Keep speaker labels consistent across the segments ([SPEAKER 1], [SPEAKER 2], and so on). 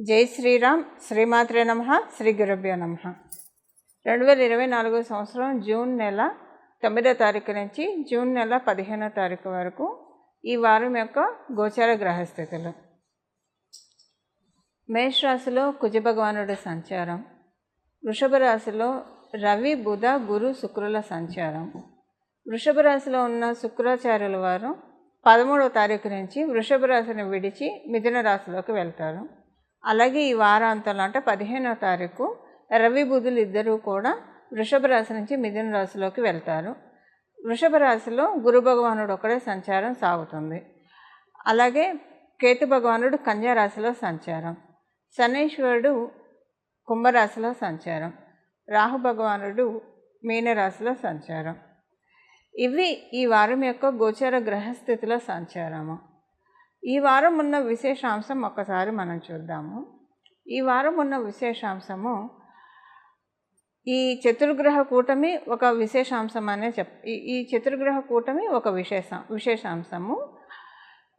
[SPEAKER 1] జై శ్రీరామ్. శ్రీమాత్రే నమః. శ్రీ గురుభ్యో నమః. 2024 సంవత్సరం జూన్ నెల 9వ తారీఖు నుంచి జూన్ నెల 15వ తారీఖు వరకు ఈ వారం యొక్క గోచార గ్రహస్థితులు. మేష రాశిలో కుజ భగవానుడి సంచారం, వృషభ రాశిలో రవి బుధ గురు శుక్రుల సంచారం. వృషభ రాశిలో ఉన్న శుక్రాచార్యుల వారు 13వ తారీఖు నుంచి వృషభ రాశిని విడిచి మిథున రాశిలోకి వెళ్తారు. అలాగే ఈ వారాంతంలో అంటే 15వ తారీఖు రవి బుధులు ఇద్దరూ కూడా వృషభ రాశి నుంచి మిథున రాశిలోకి వెళ్తారు. వృషభ రాశిలో గురు భగవానుడు ఒకడే సంచారం సాగుతుంది. అలాగే కేతు భగవానుడు కన్యా రాశిలో సంచారం, శనీశ్వరుడు కుంభరాశిలో సంచారం, రాహు భగవానుడు మీనరాశిలో సంచారం. ఇవి ఈ వారం యొక్క గోచర గ్రహస్థితిలో సంచారము. ఈ వారం ఉన్న విశేషాంశం ఒక్కసారి మనం చూద్దాము. ఈ వారం ఉన్న విశేషాంశము ఈ చతుర్గ్రహ కూటమి ఒక విశేషాంశం అనే ఈ చతుర్గ్రహ కూటమి ఒక విశేషాంశము.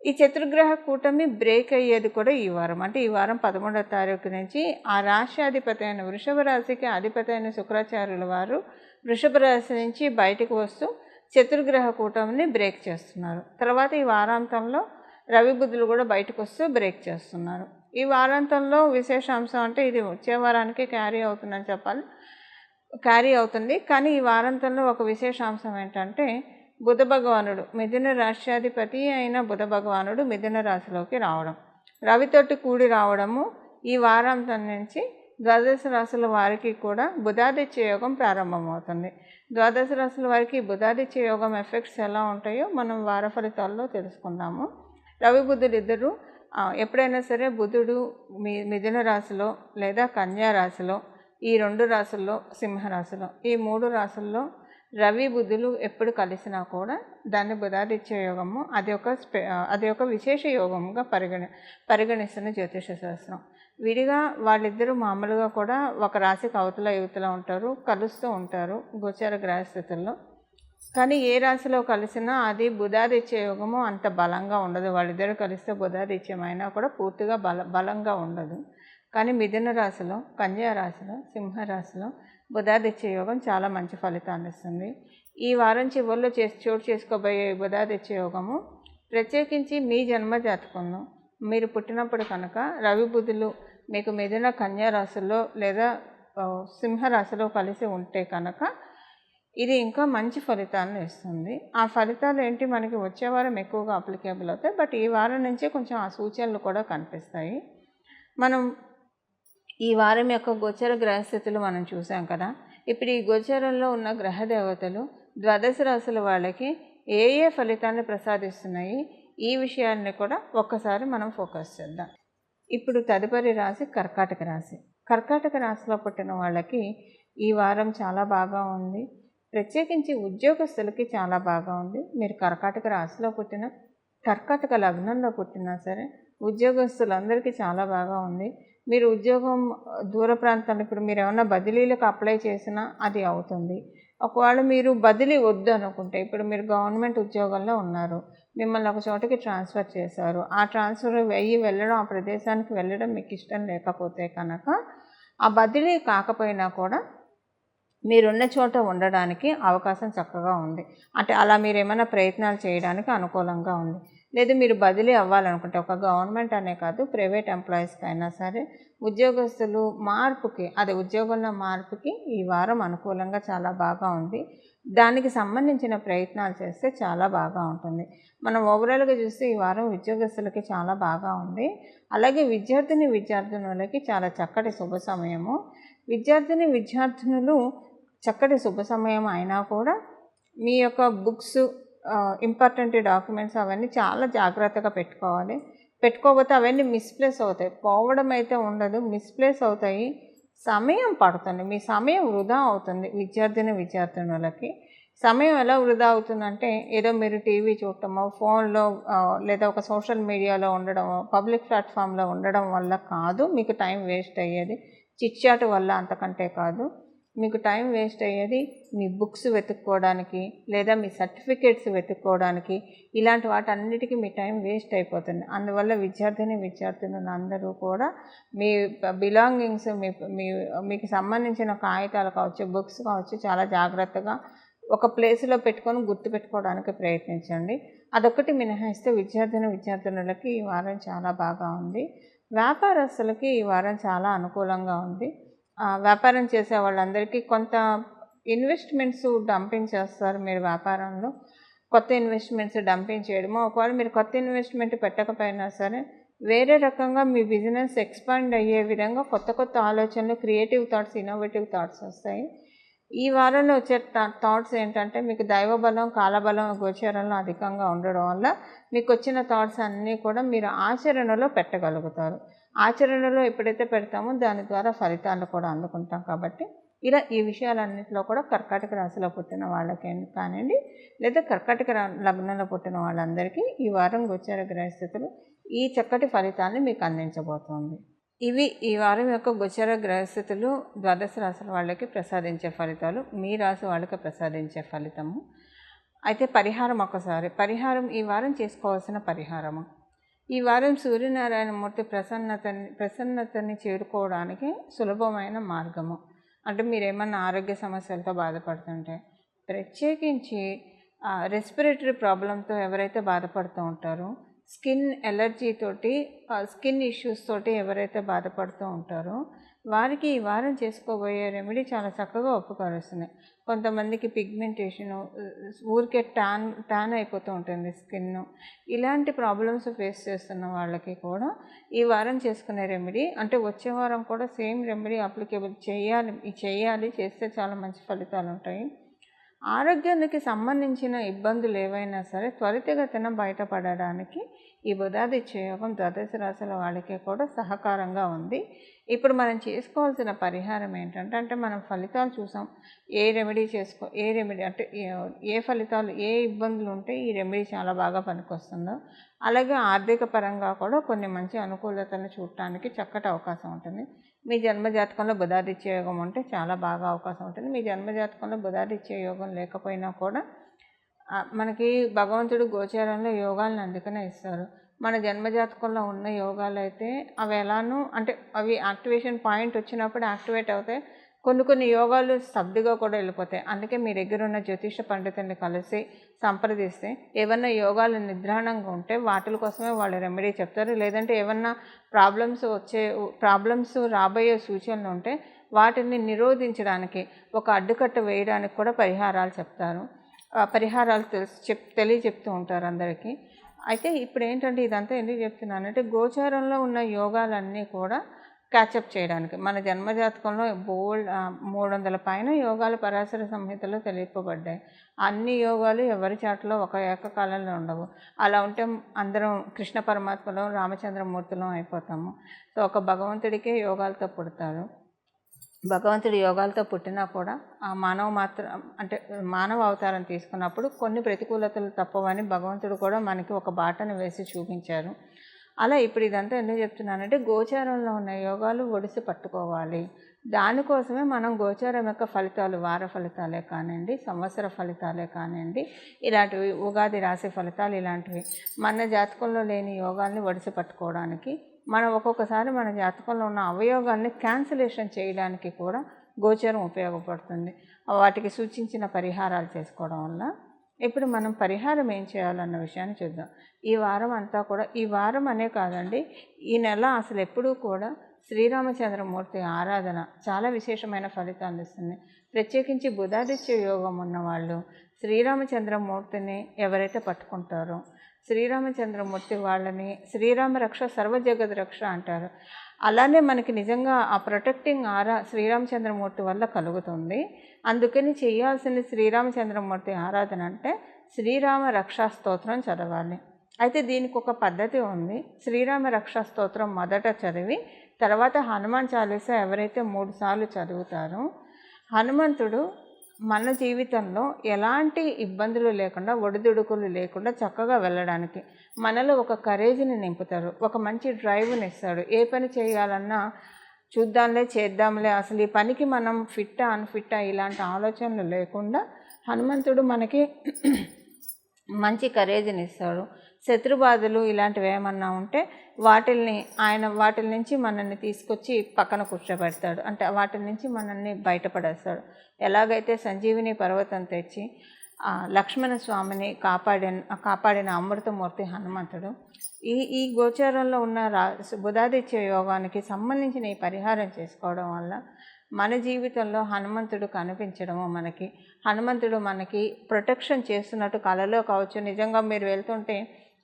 [SPEAKER 1] ఈ చతుర్గ్రహ కూటమి బ్రేక్ అయ్యేది కూడా ఈ వారం, అంటే ఈ వారం 13వ తారీఖు నుంచి ఆ రాశి అధిపతి అయిన వృషభ రాశికి అధిపతి అయిన శుక్రాచార్యుల వారు వృషభ రాశి నుంచి బయటకు వస్తూ చతుర్గ్రహ కూటమిని బ్రేక్ చేస్తున్నారు. తర్వాత ఈ వారాంతంలో రవి బుధులు కూడా బయటకు వస్తూ బ్రేక్ చేస్తున్నారు. ఈ వారాంతంలో విశేషాంశం అంటే ఇది వచ్చే వారానికి క్యారీ అవుతుంది. కానీ ఈ వారాంతంలో ఒక విశేషాంశం ఏంటంటే బుధ భగవానుడు మిథున రాశ్యాధిపతి అయిన బుధ భగవానుడు మిథున రాశిలోకి రావడం, రవితోటి కూడి రావడము. ఈ వారాంతం నుంచి ద్వాదశ రాశుల వారికి కూడా బుధాదిత్య యోగం ప్రారంభమవుతుంది. ద్వాదశ రాశుల వారికి బుధాదిత్య యోగం ఎఫెక్ట్స్ ఎలా ఉంటాయో మనం వార ఫలితాల్లో తెలుసుకుందాము. రవి బుధులు ఇద్దరు ఎప్పుడైనా సరే బుధుడు మిథున రాశిలో లేదా కన్యా రాశిలో, ఈ 2 రాశుల్లో సింహరాశిలో, ఈ 3 రాశుల్లో రవి బుధులు ఎప్పుడు కలిసినా కూడా దాన్ని బుధాదిత్య యోగము అది ఒక విశేష యోగంగా పరిగణిస్తున్న జ్యోతిష శాస్త్రం. విడిగా వాళ్ళిద్దరూ మామూలుగా కూడా ఒక రాశికి అవతల యువతలో ఉంటారు, కలుస్తూ ఉంటారు గోచార గ్రహస్థితుల్లో. కానీ ఏ రాశిలో కలిసినా అది బుధాదిత్య యోగము అంత బలంగా ఉండదు. వాళ్ళిద్దరూ కలిస్తే బుధాదిత్యమైనా కూడా పూర్తిగా బలంగా ఉండదు. కానీ మిథున రాశిలో, కన్యా రాశిలో, సింహరాశిలో బుధాదిత్య యోగం చాలా మంచి ఫలితాన్ని ఇస్తుంది. ఈ వారం చివరిలో చోటు చేసుకోబోయే బుధాదిత్య యోగము ప్రత్యేకించి మీ జన్మ జాతకంలో మీరు పుట్టినప్పుడు కనుక రవి బుధులు మీకు మిథున కన్యా రాశుల్లో లేదా సింహరాశిలో కలిసి ఉంటే కనుక ఇది ఇంకా మంచి ఫలితాలను ఇస్తుంది. ఆ ఫలితాలు ఏంటి మనకి వచ్చే వారం ఎక్కువగా అప్లికేబుల్ అవుతాయి. బట్ ఈ వారం నుంచే కొంచెం ఆ సూచనలు కూడా కనిపిస్తాయి. మనం ఈ వారం యొక్క గోచర గ్రహస్థితులు మనం చూసాం కదా. ఇప్పుడు ఈ గోచరంలో ఉన్న గ్రహ దేవతలు ద్వాదశ రాశుల వాళ్ళకి ఏ ఫలితాన్ని ప్రసాదిస్తున్నాయి, ఈ విషయాన్ని కూడా ఒక్కసారి మనం ఫోకస్ చేద్దాం. ఇప్పుడు తదుపరి రాశి కర్కాటక రాశి. కర్కాటక రాశిలో పుట్టిన వాళ్ళకి ఈ వారం చాలా బాగా ఉంది. ప్రత్యేకించి ఉద్యోగస్తులకి చాలా బాగా ఉంది. మీరు కర్కాటక రాశిలో పుట్టిన, కర్కాటక లగ్నంలో పుట్టినా సరే ఉద్యోగస్తులందరికీ చాలా బాగా ఉంది. మీరు ఉద్యోగం దూర ప్రాంతాల్లో ఇప్పుడు మీరు ఏమన్నా బదిలీలకు అప్లై చేసినా అది అవుతుంది. ఒకవేళ మీరు బదిలీ వద్దు అనుకుంటే, ఇప్పుడు మీరు గవర్నమెంట్ ఉద్యోగంలో ఉన్నారు, మిమ్మల్ని ఒక చోటకి ట్రాన్స్ఫర్ చేశారు, ఆ ట్రాన్స్ఫర్ వెళ్ళడం, ఆ ప్రదేశానికి వెళ్ళడం మీకు ఇష్టం లేకపోతే కనుక ఆ బదిలీ కాకపోయినా కూడా మీరున్న చోట ఉండడానికి అవకాశం చక్కగా ఉంది. అంటే అలా మీరు ఏమైనా ప్రయత్నాలు చేయడానికి అనుకూలంగా ఉంది. లేదు మీరు బదిలీ అవ్వాలనుకుంటే, ఒక గవర్నమెంట్ అనే కాదు ప్రైవేట్ ఎంప్లాయీస్కి అయినా సరే ఉద్యోగస్తులు మార్పుకి, అది ఉద్యోగంలో మార్పుకి ఈ వారం అనుకూలంగా చాలా బాగా ఉంది. దానికి సంబంధించిన ప్రయత్నాలు చేస్తే చాలా బాగా ఉంటుంది. మనం ఓవరాల్గా చూస్తే ఈ వారం ఉద్యోగస్తులకి చాలా బాగా ఉంది. అలాగే విద్యార్థినులకి చాలా చక్కటి శుభ సమయము. విద్యార్థినులు చక్కటి శుభ సమయం అయినా కూడా మీ యొక్క బుక్స్, ఇంపార్టెంట్ డాక్యుమెంట్స్ అవన్నీ చాలా జాగ్రత్తగా పెట్టుకోకపోతే అవన్నీ మిస్ప్లేస్ అవుతాయి. పోవడం అయితే ఉండదు, మిస్ప్లేస్ అవుతాయి, సమయం పడుతుంది, మీ సమయం వృధా అవుతుంది. విద్యార్థినులకి సమయం ఎలా వృధా అవుతుందంటే, ఏదో మీరు టీవీ చూడటమో, ఫోన్లో లేదా ఒక సోషల్ మీడియాలో ఉండడమో, పబ్లిక్ ప్లాట్ఫామ్లో ఉండడం వల్ల కాదు మీకు టైం వేస్ట్ అయ్యేది, చిట్చాట్ వల్ల అంతకంటే కాదు. మీకు టైం వేస్ట్ అయ్యేది మీ బుక్స్ వెతుక్కోవడానికి లేదా మీ సర్టిఫికేట్స్ వెతుక్కోవడానికి, ఇలాంటి వాటన్నిటికీ మీ టైం వేస్ట్ అయిపోతుంది. అందువల్ల విద్యార్థులు అందరూ కూడా మీ బిలాంగింగ్స్ మీకు సంబంధించిన కాగితాలు కావచ్చు, బుక్స్ కావచ్చు చాలా జాగ్రత్తగా ఒక ప్లేస్లో పెట్టుకొని గుర్తుపెట్టుకోవడానికి ప్రయత్నించండి. అదొకటి మినహాయిస్తే విద్యార్థులకి ఈ వారం చాలా బాగా ఉంది. వ్యాపారస్తులకి ఈ వారం చాలా అనుకూలంగా ఉంది. వ్యాపారం చేసే వాళ్ళందరికీ కొంత ఇన్వెస్ట్మెంట్స్ డంపింగ్ చేస్తారు. మీరు వ్యాపారంలో కొత్త ఇన్వెస్ట్మెంట్స్ డంపింగ్ చేయడము, ఒకవేళ మీరు కొత్త ఇన్వెస్ట్మెంట్ పెట్టకపోయినా సరే వేరే రకంగా మీ బిజినెస్ ఎక్స్పాండ్ అయ్యే విధంగా కొత్త ఆలోచనలు, క్రియేటివ్ థాట్స్, ఇన్నోవేటివ్ థాట్స్ వస్తాయి. ఈ వారంలో వచ్చే థాట్స్ ఏంటంటే మీకు దైవబలం, కాలబలం గోచారంలో అధికంగా ఉండడం వల్ల మీకు వచ్చిన థాట్స్ అన్నీ కూడా మీరు ఆచరణలో పెట్టగలుగుతారు. ఆచరణలో ఎప్పుడైతే పెడతామో దాని ద్వారా ఫలితాలు కూడా అందుకుంటాం. కాబట్టి ఇలా ఈ విషయాలన్నింటిలో కూడా కర్కాటక రాశిలో పుట్టిన వాళ్ళకి కానివ్వండి లేదా కర్కాటక లగ్నంలో పుట్టిన వాళ్ళందరికీ ఈ వారం గోచార గ్రహస్థితులు ఈ చక్కటి ఫలితాన్ని మీకు అందించబోతోంది. ఇవి ఈ వారం యొక్క గోచర గ్రహస్థితులు ద్వాదశ రాశుల వాళ్ళకి ప్రసాదించే ఫలితాలు, మీ రాశి వాళ్ళకి ప్రసాదించే ఫలితము. అయితే పరిహారం ఈ వారం చేసుకోవాల్సిన పరిహారము. ఈ వారం సూర్యనారాయణమూర్తి ప్రసన్నతని చేరుకోవడానికి సులభమైన మార్గము. అంటే మీరేమన్నా ఆరోగ్య సమస్యలతో బాధపడుతుంటే, ప్రత్యేకించి రెస్పిరేటరీ ప్రాబ్లంతో ఎవరైతే బాధపడుతూ ఉంటారో, స్కిన్ ఎలర్జీతోటి, స్కిన్ ఇష్యూస్ తోటి ఎవరైతే బాధపడుతూ ఉంటారో వారికి ఈ వారం చేసుకోబోయే రెమెడీ చాలా చక్కగా ఉపకరిస్తుంది. కొంతమందికి పిగ్మెంటేషను, ఊరికే ట్యాన్ అయిపోతూ ఉంటుంది స్కిన్. ఇలాంటి ప్రాబ్లమ్స్ ఫేస్ చేస్తున్న వాళ్ళకి కూడా ఈ వారం చేసుకునే రెమెడీ, అంటే వచ్చే వారం కూడా సేమ్ రెమెడీ అప్లికేబుల్ చేయాలి, చేస్తే చాలా మంచి ఫలితాలు ఉంటాయి. ఆరోగ్యానికి సంబంధించిన ఇబ్బందులు ఏవైనా సరే త్వరితగతిన బయటపడడానికి ఈ బుధాదిత్య యోగం ద్వాదశ రాశుల వాళ్ళకి కూడా సహకారంగా ఉంది. ఇప్పుడు మనం చేసుకోవాల్సిన పరిహారం ఏంటంటే, అంటే మనం ఫలితాలు చూసాం, ఏ రెమెడీ అంటే ఏ ఫలితాలు, ఏ ఇబ్బందులు ఉంటే ఈ రెమెడీ చాలా బాగా పనికొస్తుందో, అలాగే ఆర్థిక పరంగా కూడా కొన్ని మంచి అనుకూలతను చూడటానికి చక్కటి అవకాశం ఉంటుంది. మీ జన్మజాతకంలో బుధాదిత్య యోగం ఉంటే చాలా బాగా అవకాశం ఉంటుంది. మీ జన్మజాతకంలో బుధాదిత్య యోగం లేకపోయినా కూడా మనకి భగవంతుడు గోచారంలో యోగాలను అందుకనే ఇస్తారు. మన జన్మజాతకంలో ఉన్న యోగాలు అయితే అవి ఎలానూ, అంటే అవి యాక్టివేషన్ పాయింట్ వచ్చినప్పుడు యాక్టివేట్ అవుతాయి. కొన్ని యోగాలు స్తబ్దుగా కూడా వెళ్ళిపోతాయి. అందుకే మీ దగ్గర ఉన్న జ్యోతిష పండితుల్ని కలిసి సంప్రదిస్తే ఏమన్నా నిద్రాణంగా ఉంటే వాటి కోసమే వాళ్ళు రెమెడీ చెప్తారు. లేదంటే ఏమన్నా ప్రాబ్లమ్స్ రాబోయే సూచనలు ఉంటే వాటిని నిరోధించడానికి, ఒక అడ్డుకట్ట వేయడానికి కూడా పరిహారాలు చెప్తారు. పరిహారాలు తెలియచెప్తూ ఉంటారు అందరికీ. అయితే ఇప్పుడు ఏంటంటే ఇదంతా ఎందుకు చెప్తున్నానంటే, గోచారంలో ఉన్న యోగాలన్నీ కూడా క్యాచప్ చేయడానికి మన జన్మజాతకంలో 300 పైన యోగాలు పరాశర సంహితలో తెలియపబడ్డాయి. అన్ని యోగాలు ఎవరి చాటులో ఒక ఏకకాలంలో ఉండవు. అలా ఉంటే అందరం కృష్ణ పరమాత్మలో, రామచంద్రమూర్తిలో అయిపోతాము. సో ఒక భగవంతుడికే యోగాలతో పుడతారు. భగవంతుడి యోగాలతో పుట్టినా కూడా ఆ మానవ అవతారం తీసుకున్నప్పుడు కొన్ని ప్రతికూలతలు తప్పవని భగవంతుడు కూడా మనకి ఒక బాటను వేసి చూపించారు. అలా ఇప్పుడు ఇదంతా ఎందుకు చెప్తున్నానంటే, గోచారంలో ఉన్న యోగాలు ఒడిసి పట్టుకోవాలి. దానికోసమే మనం గోచారం యొక్క ఫలితాలు, వార ఫలితాలే కానివ్వండి, సంవత్సర ఫలితాలే కానివ్వండి, ఇలాంటివి ఉగాది రాశి ఫలితాలు, ఇలాంటివి మన జాతకంలో లేని యోగాల్ని ఒడిసి పట్టుకోవడానికి, మనం ఒక్కొక్కసారి మన జాతకంలో ఉన్న అవయోగాల్ని క్యాన్సిలేషన్ చేయడానికి కూడా గోచారం ఉపయోగపడుతుంది. వాటికి సూచించిన పరిహారాలు చేసుకోవడం వల్ల. ఇప్పుడు మనం పరిహారం ఏం చేయాలన్న విషయాన్ని చూద్దాం. ఈ వారం అంతా కూడా, ఈ వారం అనే కాదండి, ఈ నెల అసలు ఎప్పుడూ కూడా శ్రీరామచంద్రమూర్తి ఆరాధన చాలా విశేషమైన ఫలితాలు ఇస్తుంది. ప్రత్యేకించి బుధాదిత్య యోగం ఉన్నవాళ్ళు శ్రీరామచంద్రమూర్తిని ఎవరైతే పట్టుకుంటారో, శ్రీరామచంద్రమూర్తి వాళ్ళని శ్రీరామ రక్ష సర్వజగద్ రక్ష అంటారు. అలానే మనకి నిజంగా ఆ ప్రొటెక్టింగ్ ఆరా శ్రీరామచంద్రమూర్తి వల్ల కలుగుతుంది. అందుకని చేయాల్సిన శ్రీరామచంద్రమూర్తి ఆరాధన అంటే శ్రీరామ రక్షా స్తోత్రం చదవాలి. అయితే దీనికి ఒక పద్ధతి ఉంది. శ్రీరామ రక్షా స్తోత్రం మొదట చదివి తర్వాత హనుమాన్ చాలీసా ఎవరైతే 3 సార్లు చదువుతారో, హనుమంతుడు మన జీవితంలో ఎలాంటి ఇబ్బందులు లేకుండా, ఒడిదుడుకులు లేకుండా చక్కగా వెళ్ళడానికి మనలో ఒక కరేజ్ని నింపుతారు, ఒక మంచి డ్రైవ్ని ఇస్తాడు. ఏ పని చేయాలన్నా చూద్దాంలే చేద్దాంలే అసలు ఈ పనికి మనం ఫిట్టా అన్ఫిట్టా ఇలాంటి ఆలోచనలు లేకుండా హనుమంతుడు మనకి మంచి కరేజ్ని ఇస్తాడు. శత్రుబాధలు ఇలాంటివి ఏమన్నా ఉంటే వాటి నుంచి మనల్ని తీసుకొచ్చి పక్కన కూర్చోబెడతాడు. అంటే వాటి నుంచి మనల్ని బయటపడేస్తాడు. ఎలాగైతే సంజీవిని పర్వతం తెచ్చి లక్ష్మణ స్వామిని కాపాడిన అమృతమూర్తి హనుమంతుడు, ఈ గోచారంలో ఉన్న బుధాదిత్య యోగానికి సంబంధించిన ఈ పరిహారం చేసుకోవడం వల్ల మన జీవితంలో హనుమంతుడు కనిపించడము, హనుమంతుడు మనకి ప్రొటెక్షన్ చేస్తున్నట్టు కలలో కావచ్చు. నిజంగా మీరు వెళ్తుంటే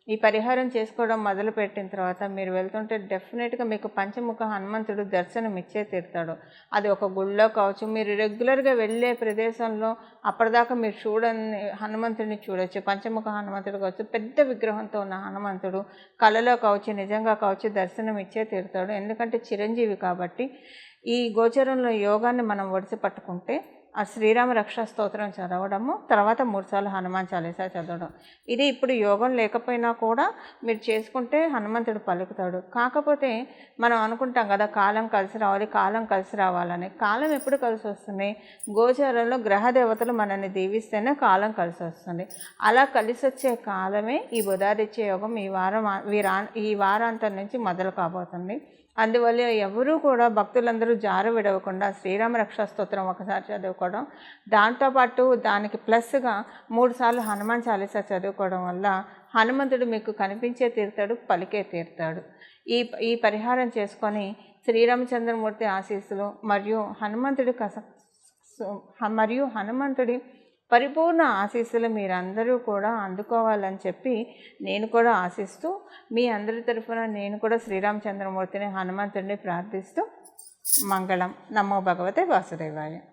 [SPEAKER 1] ఈ పరిహారం చేసుకోవడం మొదలుపెట్టిన తర్వాత మీరు వెళ్తుంటే డెఫినెట్గా మీకు పంచముఖ హనుమంతుడు దర్శనం ఇచ్చే తీరుతాడు. అది ఒక గుళ్ళో కావచ్చు, మీరు రెగ్యులర్గా వెళ్ళే ప్రదేశంలో అప్పటిదాకా మీరు చూడని హనుమంతుడిని చూడవచ్చు. పంచముఖ హనుమంతుడు కావచ్చు, పెద్ద విగ్రహంతో ఉన్న హనుమంతుడు కలలో కావచ్చు, నిజంగా కావచ్చు దర్శనం ఇచ్చే తీరుతాడు. ఎందుకంటే చిరంజీవి కాబట్టి. ఈ గోచరంలో యోగాన్ని మనం ఒడిసి పట్టుకుంటే ఆ శ్రీరామ రక్షా స్తోత్రం చదవడము, తర్వాత 3 సార్లు హనుమాన్ చాలీసా చదవడం. ఇది ఇప్పుడు యోగం లేకపోయినా కూడా మీరు చేసుకుంటే హనుమంతుడు పలుకుతాడు. కాకపోతే మనం అనుకుంటాం కదా కాలం కలిసి రావాలని. కాలం ఎప్పుడు కలిసి వస్తుంది? గోచారంలో గ్రహ దేవతలు మనల్ని దీవిస్తేనే కాలం కలిసి వస్తుంది. అలా కలిసి వచ్చే కాలమే ఈ బుధాదిత్య యోగం ఈ వారాంతం నుంచి మొదలు కాబోతుంది. అందువల్ల ఎవరూ కూడా భక్తులందరూ జారు విడవకుండా శ్రీరామ రక్షా స్తోత్రం ఒకసారి చదువుకోవడం, దాంతోపాటు దానికి ప్లస్గా 3 సార్లు హనుమాన్ చాలీసా చదువుకోవడం వల్ల హనుమంతుడు మీకు కనిపించే తీరుతాడు, పలికే తీరుతాడు. ఈ పరిహారం చేసుకొని శ్రీరామచంద్రమూర్తి ఆశీస్సులు మరియు హనుమంతుడి పరిపూర్ణ ఆశీస్సులు మీరందరూ కూడా అందుకోవాలని చెప్పి నేను కూడా ఆశిస్తూ, మీ అందరి తరఫున నేను కూడా శ్రీరామచంద్రమూర్తిని హనుమంతుడిని ప్రార్థిస్తూ మంగళం. నమో భగవతే వాసుదేవాయ.